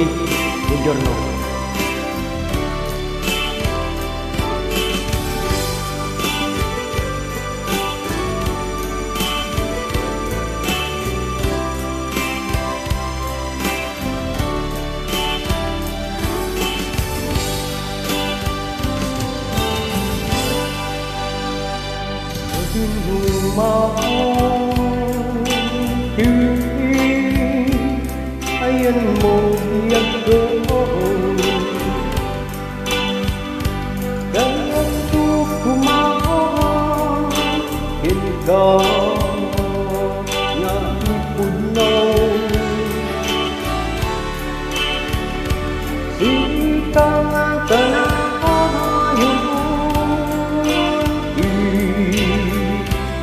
Rocky. Buongiorno. Di rumahmu kini ayunmu biarku dan aku makin kau ngapunau sikang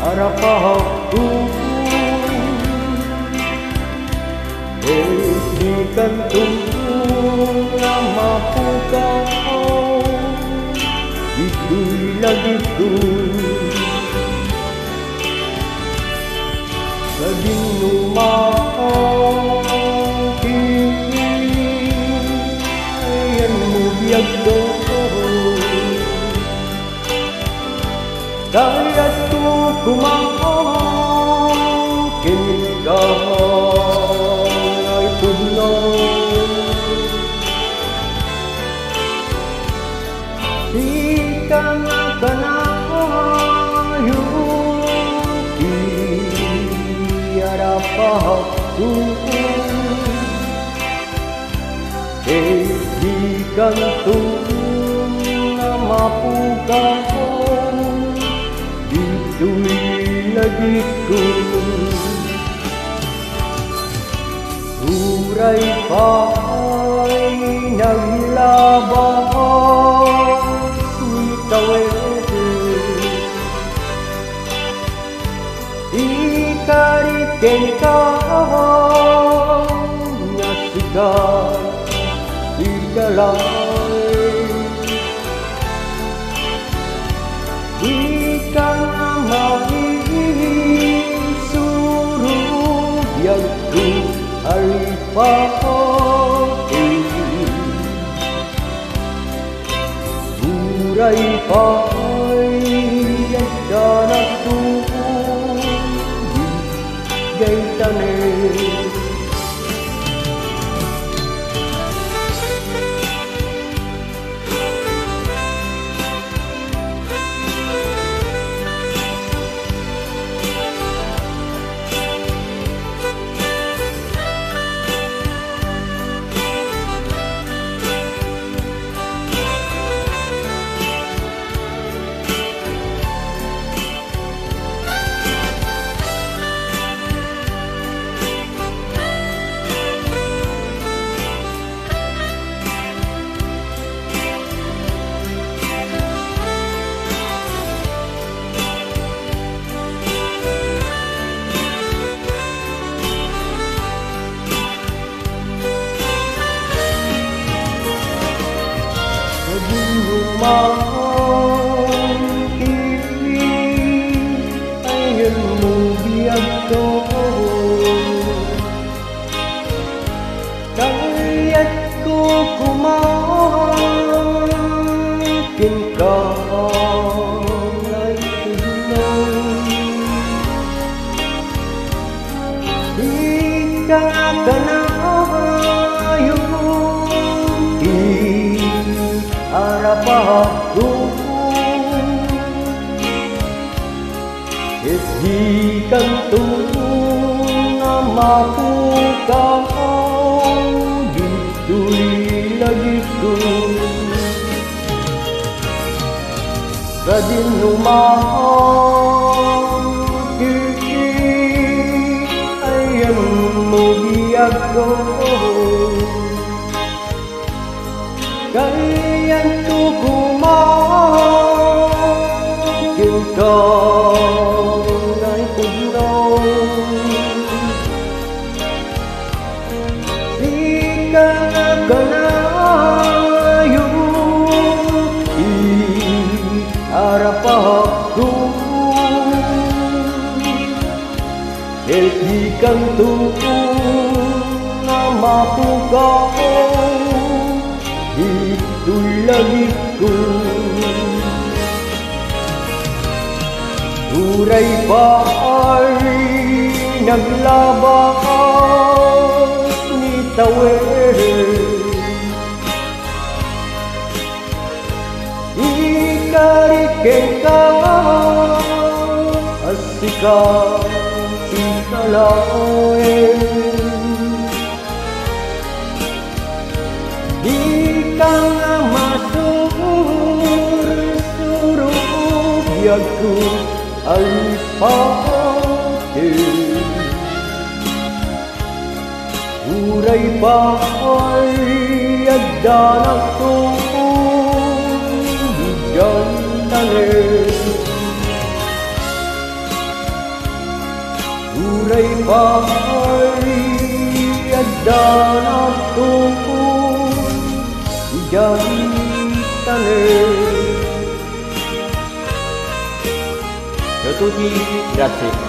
harapanku berikan tunggu mampu kau itu lagiku sedinu mau kini ayatmu biado Kayatu kumakin kau ay puno Sikang kanayu tiada pahaku digantung mampu kau Ditulis lagiku Urai pai naglabah Itawe Ikariken kau Nyasikan Ikalai Ikang suruh biarku alipati Urai pai dan aku gaitane Rumah kini ayunmu biarku Kayatku kumakin kau Jika kenayu harapanku Hentikan tunggu namaku kau Ditulis lagiku Radin rumah kini ayatmu biarku Kayantu kumakin kau naik puno Sikang kenayu harapanku Hentikan tunggu namaku kau itu'y langitku. Turay pa ay naglabas ni tawid, ikarikeng ka asika ikalain. Di ka nga masur-surog yagku ay pati. Uray pa ay agdanak tong gantanin. Uray pa ay agdanak tong gantanin. A tutti, grazie.